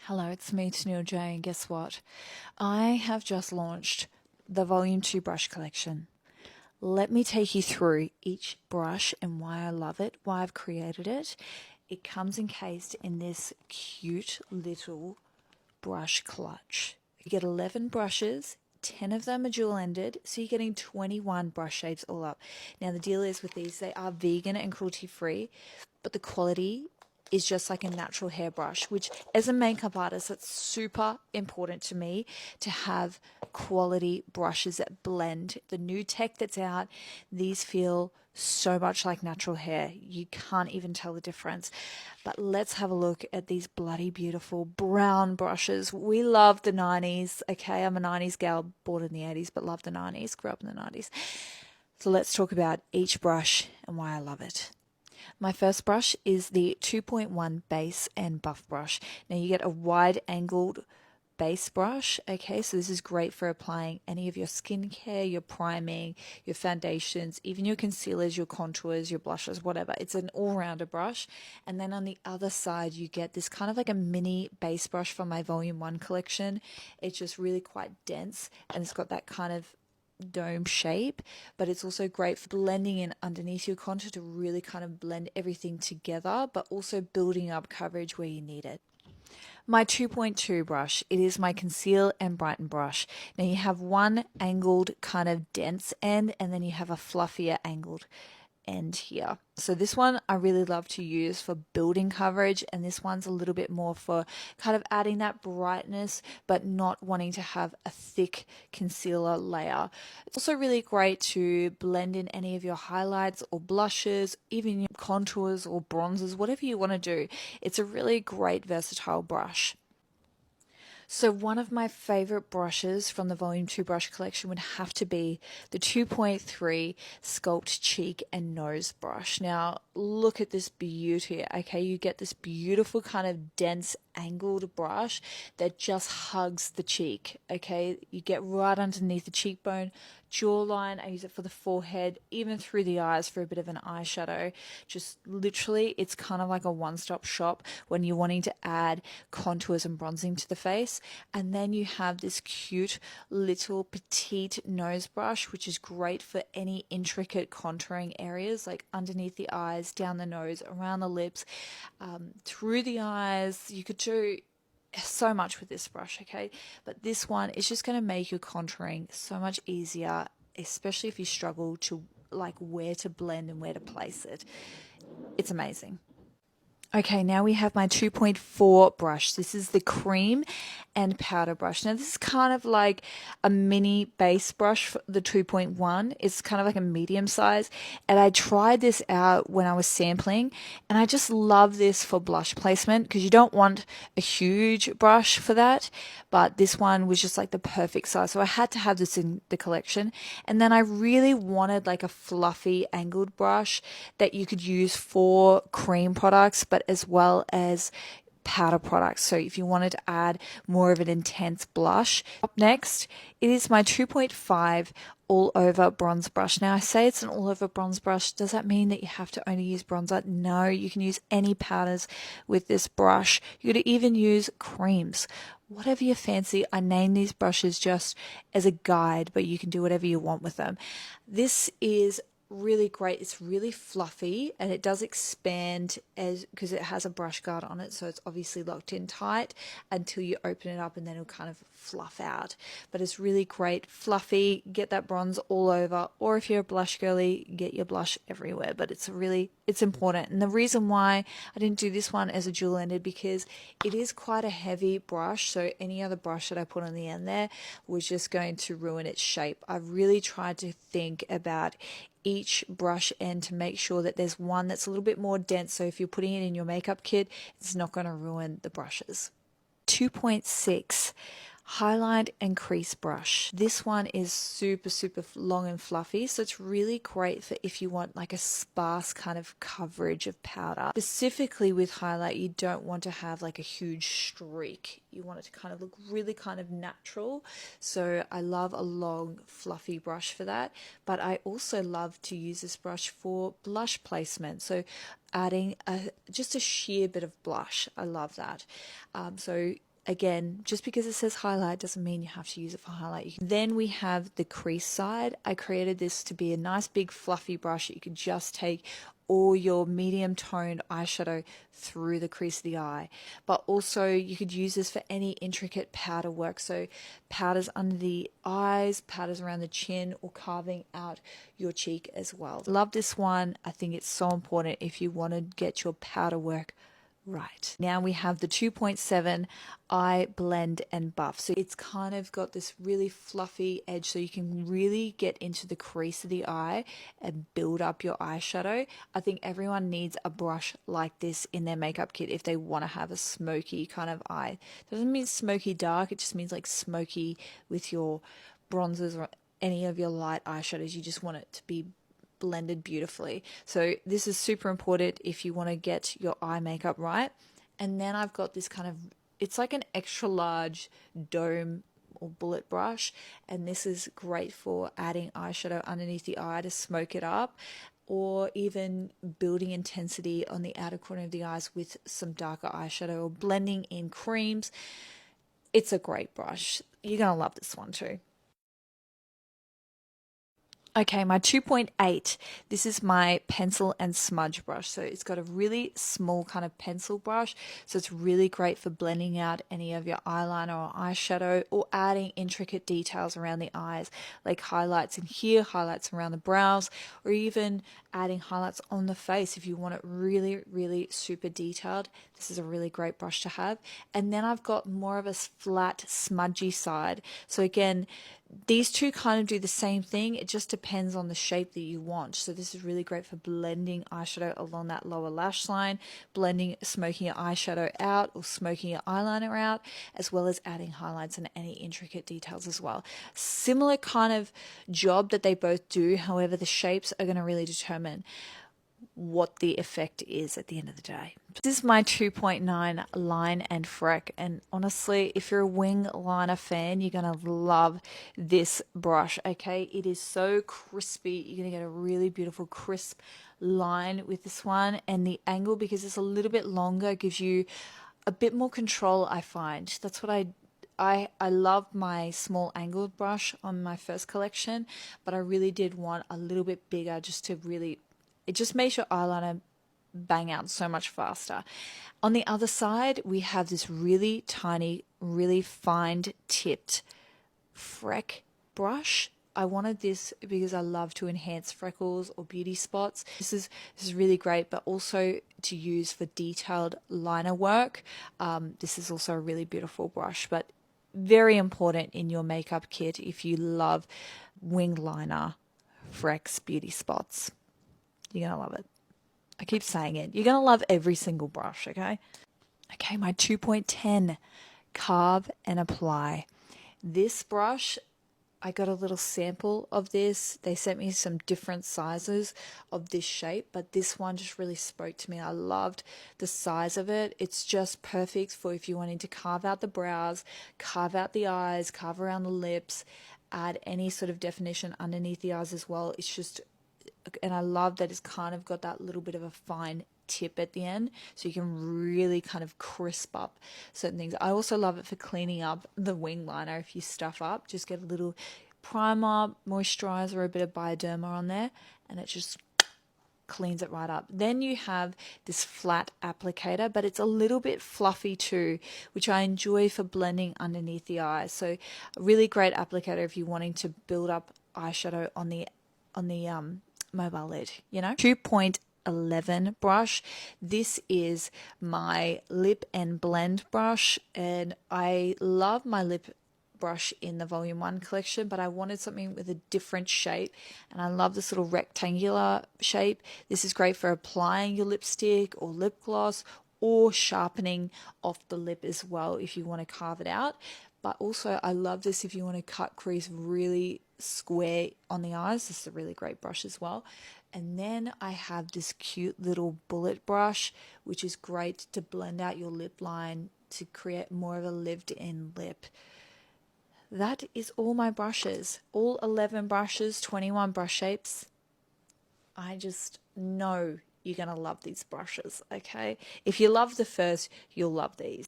Hello, it's me, Tanielle Jai, and guess what? I have just launched the Volume 2 Brush Collection. Let me take you through each brush and why I love it, why I've created it. It comes encased in this cute little brush clutch. You get 11 brushes, 10 of them are dual-ended, so you're getting 21 brush shapes all up. Now the deal is with these, they are vegan and cruelty-free, but the quality is just like a natural hairbrush, which as a makeup artist, it's super important to me to have quality brushes that blend. The new tech that's out, these feel so much like natural hair. You can't even tell the difference. But let's have a look at these bloody beautiful brown brushes. We love the 90s. Okay, I'm a 90s gal, born in the 80s, but love the 90s, grew up in the 90s. So let's talk about each brush and why I love it. My first brush is the 2.1 base and buff brush. Now you get a wide angled base brush. Okay, so this is great for applying any of your skincare, your priming, your foundations, even your concealers, your contours, your blushes, whatever. It's an all-rounder brush. And then on the other side, you get this kind of like a mini base brush from my Volume 1 collection. It's just really quite dense and it's got that kind of dome shape, but it's also great for blending in underneath your contour to really kind of blend everything together, but also building up coverage where you need it. My 2.2 brush, it is my conceal and brighten brush. Now you have one angled kind of dense end and then you have a fluffier angled end here. So this one I really love to use for building coverage, and this one's a little bit more for kind of adding that brightness but not wanting to have a thick concealer layer. It's also really great to blend in any of your highlights or blushes, even your contours or bronzers, whatever you want to do. It's a really great versatile brush. So one of my favorite brushes from the Volume 2 brush collection would have to be the 2.3 Sculpt Cheek and Nose brush. Now look at this beauty, okay? You get this beautiful kind of dense angled brush that just hugs the cheek, okay? You get right underneath the cheekbone, jawline. I use it for the forehead, even through the eyes for a bit of an eyeshadow. Just literally, it's kind of like a one-stop shop when you're wanting to add contours and bronzing to the face. And then you have this cute little petite nose brush, which is great for any intricate contouring areas, like underneath the eyes, down the nose, around the lips, through the eyes. You could do so much with this brush, okay? But this one is just going to make your contouring so much easier, especially if you struggle to like where to blend and where to place it. It's amazing. Okay, now we have my 2.4 brush. This is the cream and powder brush. Now this is kind of like a mini base brush for the 2.1. It's kind of like a medium size. And I tried this out when I was sampling, and I just love this for blush placement because you don't want a huge brush for that. But this one was just like the perfect size. So I had to have this in the collection. And then I really wanted like a fluffy angled brush that you could use for cream products, but as well as powder products. So if you wanted to add more of an intense blush. Up next, it is my 2.5 all over bronze brush. Now I say it's an all over bronze brush. Does that mean that you have to only use bronzer? No, you can use any powders with this brush. You could even use creams. Whatever you fancy. I name these brushes just as a guide, but you can do whatever you want with them. This is really great. It's really fluffy and it does expand as because it has a brush guard on it, so it's obviously locked in tight until you open it up and then it'll kind of fluff out. But it's really great, fluffy, get that bronze all over, or if you're a blush girly, get your blush everywhere. But it's important. And the reason why I didn't do this one as a dual ended, because it is quite a heavy brush, so any other brush that I put on the end there was just going to ruin its shape. I really tried to think about each brush end to make sure that there's one that's a little bit more dense, so if you're putting it in your makeup kit, it's not going to ruin the brushes. 2.6 highlight and crease brush. This one is super long and fluffy, so it's really great for if you want like a sparse kind of coverage of powder. Specifically with highlight, you don't want to have like a huge streak. You want it to kind of look really kind of natural. So I love a long fluffy brush for that, but I also love to use this brush for blush placement. So adding just a sheer bit of blush. I love that. So Again, just because it says highlight doesn't mean you have to use it for highlight. Then we have the crease side. I created this to be a nice big fluffy brush that you could just take all your medium toned eyeshadow through the crease of the eye. But also you could use this for any intricate powder work. So powders under the eyes, powders around the chin, or carving out your cheek as well. Love this one. I think it's so important if you want to get your powder work right. Now we have the 2.7 eye blend and buff. So it's kind of got this really fluffy edge so you can really get into the crease of the eye and build up your eyeshadow. I think everyone needs a brush like this in their makeup kit if they want to have a smoky kind of eye. Doesn't mean smoky dark, it just means like smoky with your bronzers or any of your light eyeshadows. You just want it to be blended beautifully. So this is super important if you want to get your eye makeup right. And then I've got this kind of, it's like an extra large dome or bullet brush, and this is great for adding eyeshadow underneath the eye to smoke it up, or even building intensity on the outer corner of the eyes with some darker eyeshadow, or blending in creams. It's a great brush. You're gonna love this one too. Okay, my 2.8, this is my pencil and smudge brush. So it's got a really small kind of pencil brush. So it's really great for blending out any of your eyeliner or eyeshadow, or adding intricate details around the eyes, like highlights in here, highlights around the brows, or even adding highlights on the face if you want it really, really super detailed. This is a really great brush to have. And then I've got more of a flat, smudgy side. So again, these two kind of do the same thing. It just depends on the shape that you want. So this is really great for blending eyeshadow along that lower lash line, blending, smoking your eyeshadow out or smoking your eyeliner out, as well as adding highlights and any intricate details as well. Similar kind of job that they both do. However, the shapes are going to really determine what the effect is at the end of the day. This is my 2.9 line and freck, and honestly, if you're a wing liner fan, you're gonna love this brush. Okay, it is so crispy. You're gonna get a really beautiful crisp line with this one, and the angle, because it's a little bit longer, gives you a bit more control. I find that's what I love my small angled brush on my first collection, but I really did want a little bit bigger just to really, it just makes your eyeliner bang out so much faster. On the other side, we have this really tiny, really fine tipped freck brush. I wanted this because I love to enhance freckles or beauty spots. This is really great, but also to use for detailed liner work. This is also a really beautiful brush, but very important in your makeup kit if you love wing liner, frecks, beauty spots. You're going to love it. I keep saying it. You're going to love every single brush, okay? Okay, my 2.10, carve and apply. This brush, I got a little sample of this. They sent me some different sizes of this shape, but this one just really spoke to me. I loved the size of it. It's just perfect for if you're wanting to carve out the brows, carve out the eyes, carve around the lips, add any sort of definition underneath the eyes as well. It's just, and I love that it's kind of got that little bit of a fine tip at the end, so you can really kind of crisp up certain things. I also love it for cleaning up the wing liner. If you stuff up, just get a little primer, moisturizer, a bit of Bioderma on there, and it just cleans it right up. Then you have this flat applicator, but it's a little bit fluffy too, which I enjoy for blending underneath the eyes. So a really great applicator if you're wanting to build up eyeshadow on the mobile lid, you know. 2.11 brush. This is my lip and blend brush, and I love my lip brush in the Volume 1 collection, but I wanted something with a different shape, and I love this little rectangular shape. This is great for applying your lipstick or lip gloss, or sharpening off the lip as well if you want to carve it out. But also I love this if you want to cut crease really square on the eyes. This is a really great brush as well. And then I have this cute little bullet brush, which is great to blend out your lip line to create more of a lived in lip. That is all my brushes, all 11 brushes, 21 brush shapes. I just know you're going to love these brushes, okay? If you love the first, you'll love these.